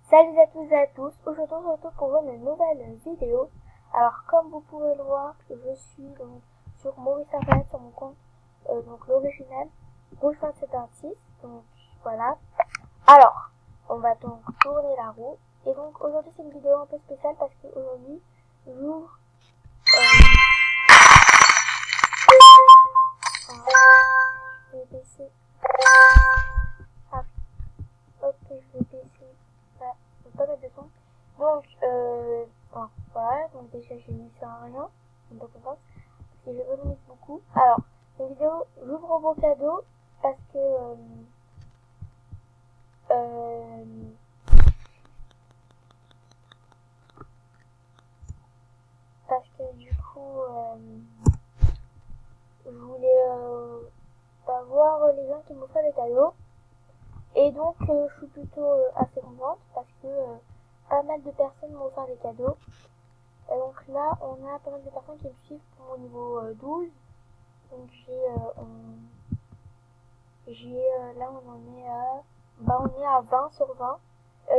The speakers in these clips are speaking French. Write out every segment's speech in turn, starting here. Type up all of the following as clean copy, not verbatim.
Salut à tous et à tous, aujourd'hui on se retrouve pour une nouvelle vidéo. Alors comme vous pouvez le voir, je suis donc sur Maurice Internet, sur mon compte, donc l'original, Rouge2726, donc voilà. Alors, on va donc tourner la roue, et donc aujourd'hui c'est une vidéo un peu spéciale parce qu'aujourd'hui, j'ouvre, je vais baisser, hop, je vais baisser, voilà, je vais pas mettre de son. Donc, bon, voilà, donc déjà j'ai mis ça à rien, je suis pas contente, parce que j'économise beaucoup. Alors, une vidéo, j'ouvre vos cadeaux, parce que, du coup, je voulais, voir les gens qui m'offraient des cadeaux, et donc, je suis plutôt assez contente, parce que, pas mal de personnes m'ont offert des cadeaux. Et donc là, on a pas mal de personnes qui me suivent pour mon niveau 12. Donc là on en est à, on est à 20 sur 20.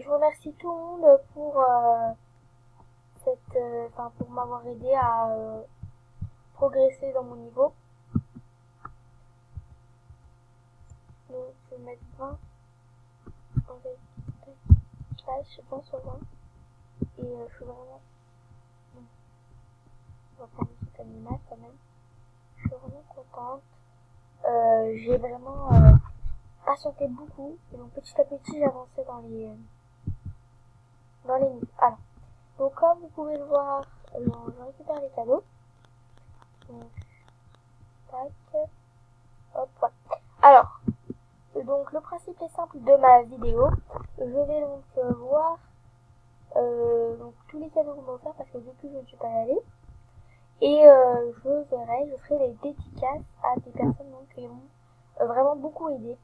Je remercie tout le monde pour pour m'avoir aidé à progresser dans mon niveau. Donc je vais mettre 20. Là, je suis 20 sur 20. Et je suis vraiment... On va prendre une petite animale quand même. Je suis vraiment contente. J'ai vraiment patienté beaucoup. Et donc petit à petit, j'avançais dans les niveaux. Alors, donc comme vous pouvez le voir, je récupère les cadeaux. Donc, tac, hop, voilà. Alors, donc le principe est simple de ma vidéo. Je vais donc voir donc tous les cadeaux qu'on m'a offert parce que depuis je ne suis pas allée. Et je ferai des dédicaces à des personnes donc, qui m'ont vraiment beaucoup aidé.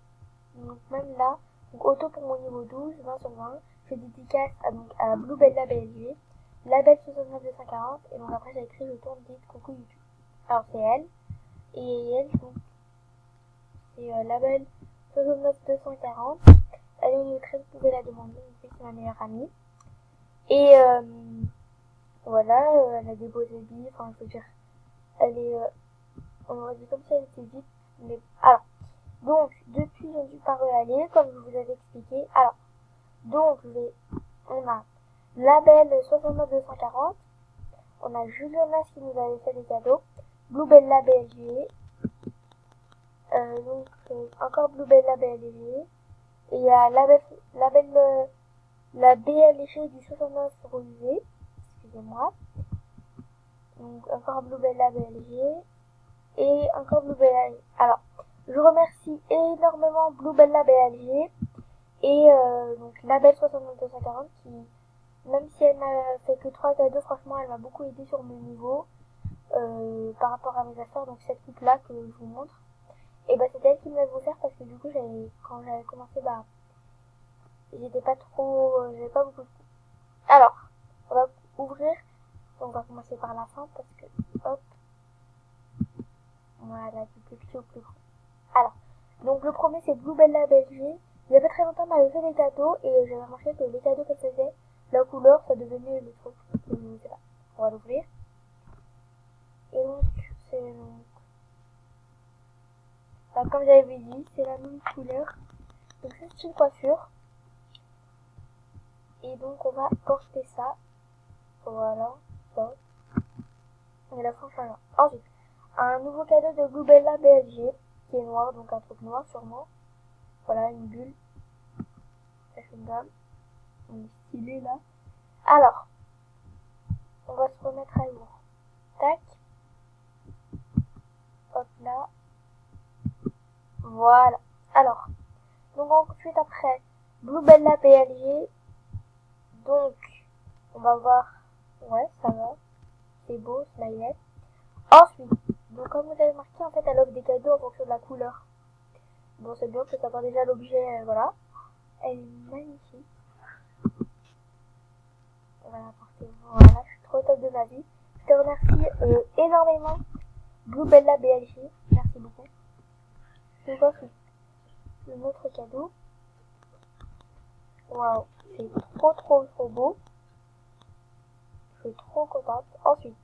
Donc même là, donc auto pour mon niveau 12, 20 sur 20, je dédicace à Blue Bella BLG, Label 69240, et donc après j'ai écrit je tourne dites coucou YouTube. Alors c'est elle, et elle donc c'est Label 69240, elle est au niveau 13, vous pouvez la demander, donc c'est ma meilleure amie. Et voilà, elle a des beaux habits, enfin je veux dire, elle est, on aurait dit comme si elle était vite, mais alors, donc depuis je ne suis pas réallée, comme je vous avais expliqué. Alors, donc on a Label 69240, on a Julionas qui nous avait fait des cadeaux, Bluebella BLG, encore Bluebella BLG, et il y a la BLG du 69 rosé, excusez-moi, donc encore Bluebella BLG, et encore Bluebella. Alors, je remercie énormément Bluebella BLG, et donc Label 69240 qui, même si elle m'a fait que 3 cadeaux, franchement elle m'a beaucoup aidé sur mes niveaux par rapport à mes affaires. Donc cette coupe là que je vous montre, et bah c'était elle qui me l'avait offert parce que du coup quand j'avais commencé, j'étais pas trop, j'avais pas beaucoup de coups. Alors on va ouvrir, on va commencer par la fin parce que hop, voilà, du plus petit au plus grand. Alors donc le premier c'est Bluebella BLG. Il y avait très longtemps, elle m'avait fait des cadeaux et j'avais remarqué que les cadeaux qu'elle faisait, la couleur, ça devenait le truc. Je sais pas. On va l'ouvrir. Et donc, comme j'avais dit, c'est la même couleur. Donc, c'est une coiffure. Et donc, on va porter ça. Voilà. Ça. Et la frange là. Ensuite, un nouveau cadeau de Bluebella BLG, qui est noir, donc un truc noir sûrement. Voilà, une bulle. Ça fait une gamme. On est stylé là. Alors, on va se remettre à jour. Tac. Hop là. Voilà. Alors, donc ensuite après, Bluebella BLG. Donc, on va voir. Ouais, ça va. C'est beau, smiley. Ensuite, donc comme vous avez remarqué, en fait, elle offre des cadeaux en fonction de la couleur. Bon, c'est bien, faut savoir déjà l'objet, voilà. Elle est magnifique. On va la porter. Voilà, je suis trop top de ma vie. Je te remercie énormément, Bluebella BLG. Merci beaucoup. Je vois un autre cadeau. Waouh. c'est trop beau. Je suis trop contente. Ensuite,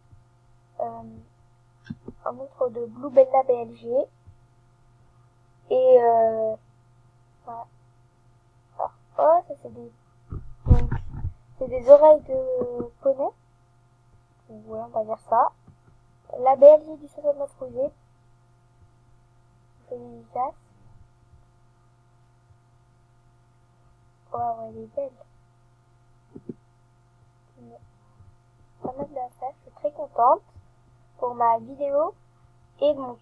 un autre de Blue Bella BLG. Et voilà. Alors, oh, ça c'est des... Donc, c'est des oreilles de poney. Ouais, on va dire ça. La BLG du 69 rosé. C'est dédicace. Ouais, elle est belle. Pas mal d'affaires. Je suis très contente pour ma vidéo. Et donc,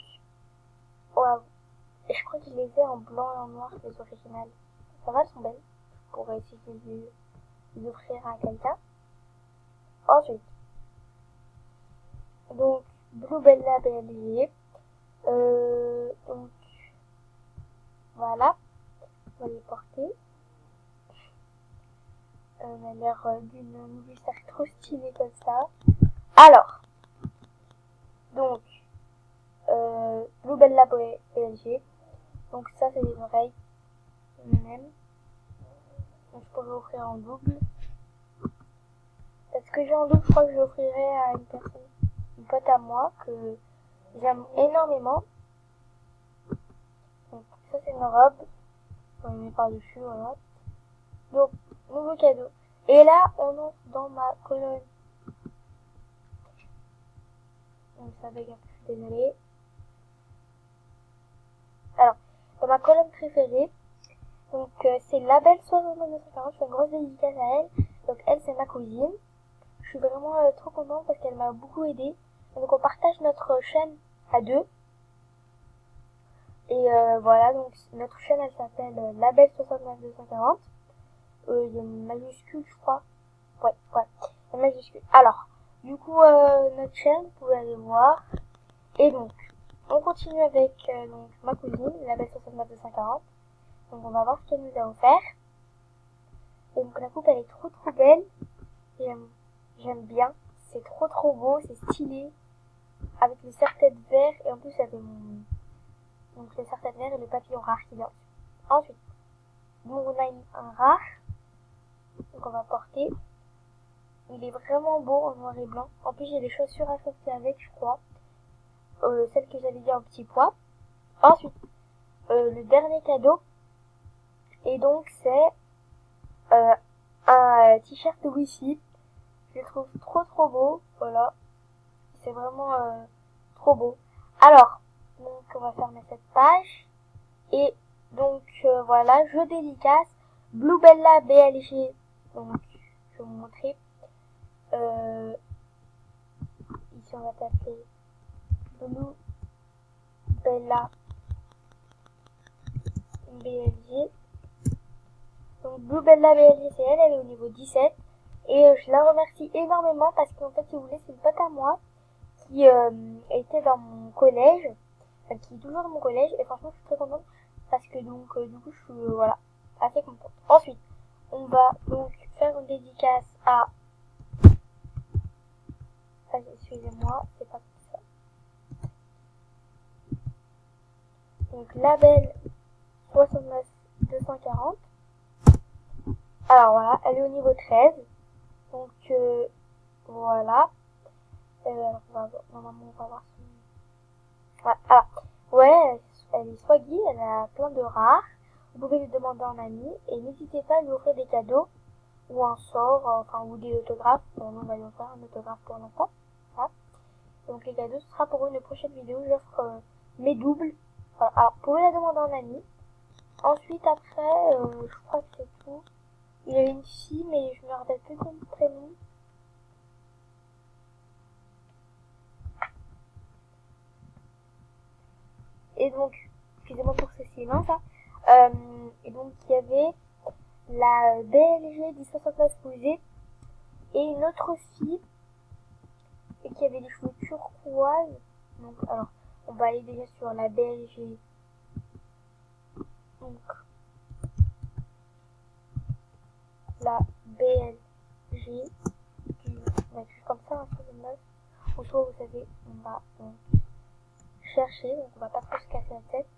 ouais, je crois que je les ai en blanc et en noir, les originales. Ça va, elles sont belles. Je pourrais essayer de les offrir à quelqu'un. Ensuite, donc, Blue Bella BLG. Donc, voilà. On va les porter. On a l'air d'une moustache trop stylée comme ça. Alors, donc, Blue Bella BLG. Donc ça, c'est des oreilles. Même. Donc je pourrais offrir en double. Parce que j'ai en double, je crois que je l'offrirai à une personne, une pote à moi que j'aime énormément. Donc ça, c'est une robe. On met par-dessus, voilà. Donc, nouveau cadeau. Et là, on entre dans ma colonne. Donc ça bug un peu, je suis désolée. Alors, dans ma colonne préférée, donc c'est Label 6940, je fais une grosse dédicace à elle. Donc elle, c'est ma cousine. Je suis vraiment trop contente parce qu'elle m'a beaucoup aidée. Donc on partage notre chaîne à deux. Et voilà, donc notre chaîne, elle s'appelle Label 69240. Il y a une majuscule, je crois. Ouais, une majuscule. Alors, du coup, notre chaîne, vous pouvez aller voir. Et donc, on continue avec donc ma cousine, Label 69240. Donc on va voir ce qu'elle nous a offert. Et donc la coupe, elle est trop belle. J'aime bien. C'est trop beau, c'est stylé. Avec le serre-tête vert. Et en plus, il y avait donc le serre-tête vert et le papillon rare qui vient. Ensuite, donc on a un rare. Donc on va porter. Il est vraiment beau en noir et blanc. En plus, j'ai des chaussures associées avec, je crois. Celles que j'avais dit en petit pois. Ensuite, le dernier cadeau. Et donc, c'est un t-shirt Wi-Fi. Je le trouve trop beau. Voilà. C'est vraiment trop beau. Alors, donc on va fermer cette page. Et donc voilà, je dédicace Blue Bella BLG. Donc, je vais vous montrer. Ici, on va taper Blue Bella BLG. Donc, Blue Bella BLG, c'est elle est au niveau 17. Et je la remercie énormément parce qu'en fait, si vous voulez, c'est une pote à moi qui était dans mon collège, enfin, qui est toujours dans mon collège, et franchement, je suis très contente parce que donc, du coup, je suis, voilà, assez contente. Ensuite, on va donc faire une dédicace à, excusez-moi, c'est pas comme ça. Donc, Label 69240. Alors voilà, elle est au niveau 13. Donc, voilà. Alors, normalement, on va voir son... Ouais, alors, ouais, elle est swaggy, elle a plein de rares. Vous pouvez lui demander en ami et n'hésitez pas à lui offrir des cadeaux ou un sort, enfin, ou des autographes. Bon, nous, on va lui offrir un autographe pour l'instant. Voilà. Donc, les cadeaux, ce sera pour une prochaine vidéo. J'offre mes doubles. Voilà. Alors, vous pouvez la demander en ami. Ensuite, après, je crois que c'est tout. Il y avait une fille, mais je me rappelle plus son prénom. Et donc, excusez-moi pour ce silence, hein. Et donc, il y avait la BLG 1069 Rosé et une autre fille et qui avait des cheveux turquoise. Donc, alors, on va aller déjà sur la BLG. Donc, la BLG du, on va écrire comme ça, hein, 69. Ou soit, vous savez, on va chercher, donc on va pas trop se casser la tête.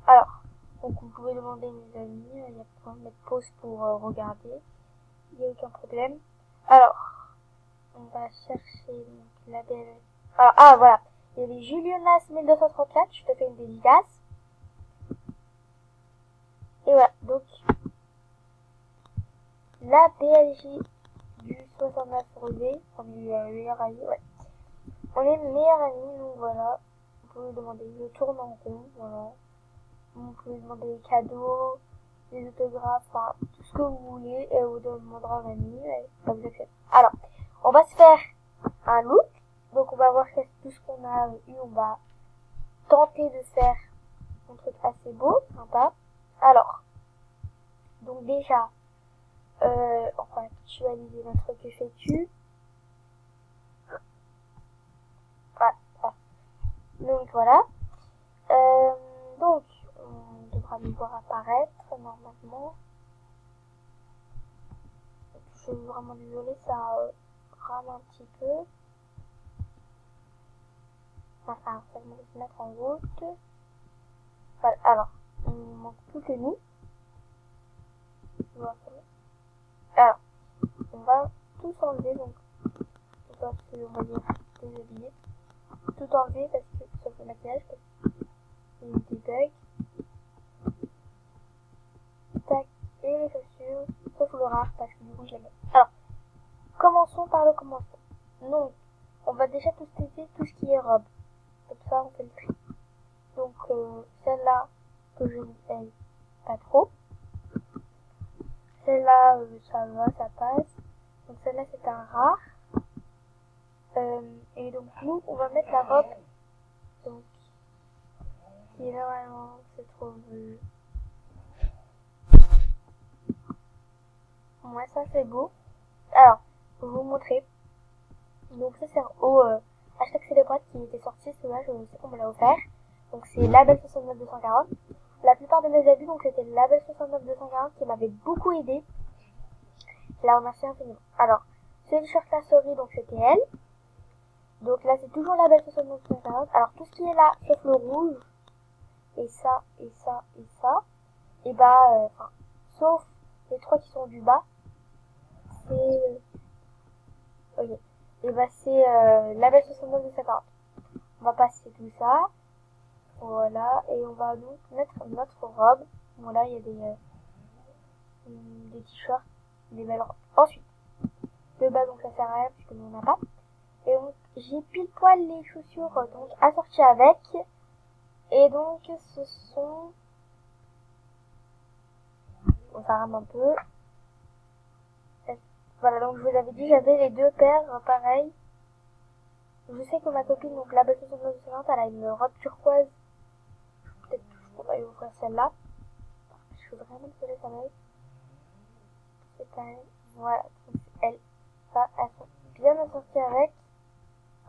Alors, donc vous pouvez demander à mes amis, il y a plein de mettre pause pour regarder. plaît. Alors, on va chercher donc, la belle... Alors, ah, voilà. Il y a les Julionas 1234, je te fais une dédicace. Et voilà, donc, la BLJ du 69 rosé, enfin du meilleur ami, ouais. On est meilleurs amis, donc voilà. Vous pouvez demander, je tourne en rond, voilà. Vous pouvez demander des cadeaux, des autographes, enfin, tout ce que vous voulez, et vous demandera un ami, et ça vous accepte. Alors, on va se faire un look, donc on va voir tout ce qu'on a eu, on va tenter de faire un truc assez beau, sympa. Alors, donc déjà, on va actualiser notre que fais-tu. Voilà. Donc voilà. Donc, on devra nous voir apparaître normalement. Je suis vraiment désolée, ça rame un petit peu. Enfin, ça va se mettre en route. Voilà, alors, on manque plus que nous. Alors, on va tout enlever, donc, on va dire, déshabiller. Tout enlever parce que, sauf le maquillage, parce qu'il y a des bugs. Tac, et les chaussures, sauf le rare, parce que du coup, je les mets. Alors, commençons par le commencement. Donc, on va déjà tout tester tout ce qui est robe. Comme ça, on fait le tri. Donc, celle-là, que je ne paye pas trop. Celle-là, ça va, ça passe. Donc, celle-là, c'est un rare. Et donc, nous, on va mettre la robe. Donc, qui est normalement, c'est trop bleu. Ouais, ça, c'est beau. Alors, je vais vous montrer. Donc, ça, c'est au hashtag c'est les boîtes qui était sorti. Celui-là, je sais qu'on me l'a offert. Donc, c'est Label 69240. La plupart de mes avis, donc, c'était Label 69240 qui m'avait beaucoup aidé. Je la remercie infiniment. Alors, ce t-shirt la souris, donc, c'était elle. Donc, là, c'est toujours Label 69240. Alors, tout ce qui est là, sauf le rouge, et ça, et ça, et ça, et bah, enfin, sauf les trois qui sont du bas, c'est, ok. Et bah, c'est, Label 69240. On va passer tout ça. Voilà, et on va donc mettre notre robe. Voilà, il y a des t-shirts, des belles robes. Ensuite, le bas, donc ça sert à rien puisque nous on n'a pas. Et donc, j'ai pile poil les chaussures donc assorties avec. Et donc, ce sont... On s'arrête un peu. Voilà, donc je vous avais dit, j'avais les deux paires, pareil. Je sais que ma copine, donc la belle 69, elle a une robe turquoise. Peut-être que je pourrais lui ouvrir celle-là. Je suis vraiment désolée, ça m'aide. C'est pas elle. Voilà, donc c'est elle. Ça, elles sont bien assorties avec.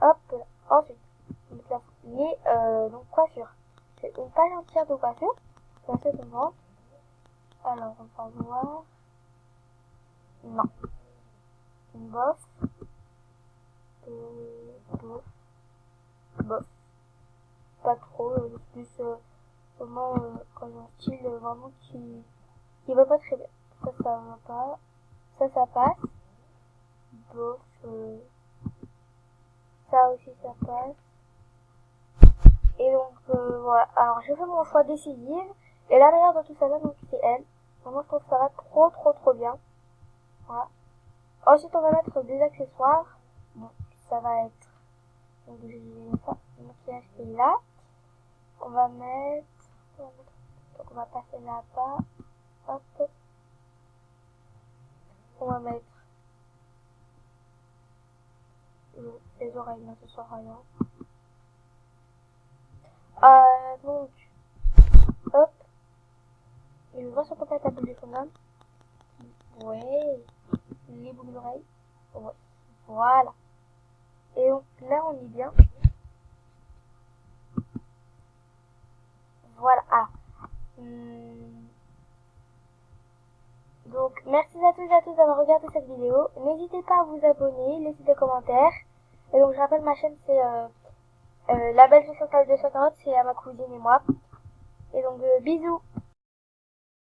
Hop, là. Ensuite, donc les donc coiffure. C'est une page entière de coiffure. C'est assez grande. Alors, on va voir. Non. Une bof. Bof. Bof. Pas trop. Plus vraiment quand j'ai un style vraiment qui va pas très bien. Ça va pas. Ça passe. Bof. Ça aussi, ça passe. Et donc, voilà. Alors, j'ai fait mon choix décisif. Et la meilleure de tout ça, donc, c'est elle. Vraiment, je trouve que ça va trop bien. Voilà. Ensuite, on va mettre des accessoires. Bon, ça va être, donc, j'ai ça, le maquillage qui est là. On va mettre, donc, on va passer là-bas. Hop. On va mettre, les oreilles, non, ce sera rien. Donc, hop. Et je vois sur peut être la boule du fondant. Ouais. Les boucles d'oreilles. Ouais. Voilà. Et donc là, on est bien. Voilà. Ah. Donc, merci à tous et à tous d'avoir regardé cette vidéo. N'hésitez pas à vous abonner, laisser des commentaires. Et donc, je rappelle, ma chaîne, c'est la belle 240, c'est à ma cousine et moi. Et donc, bisous.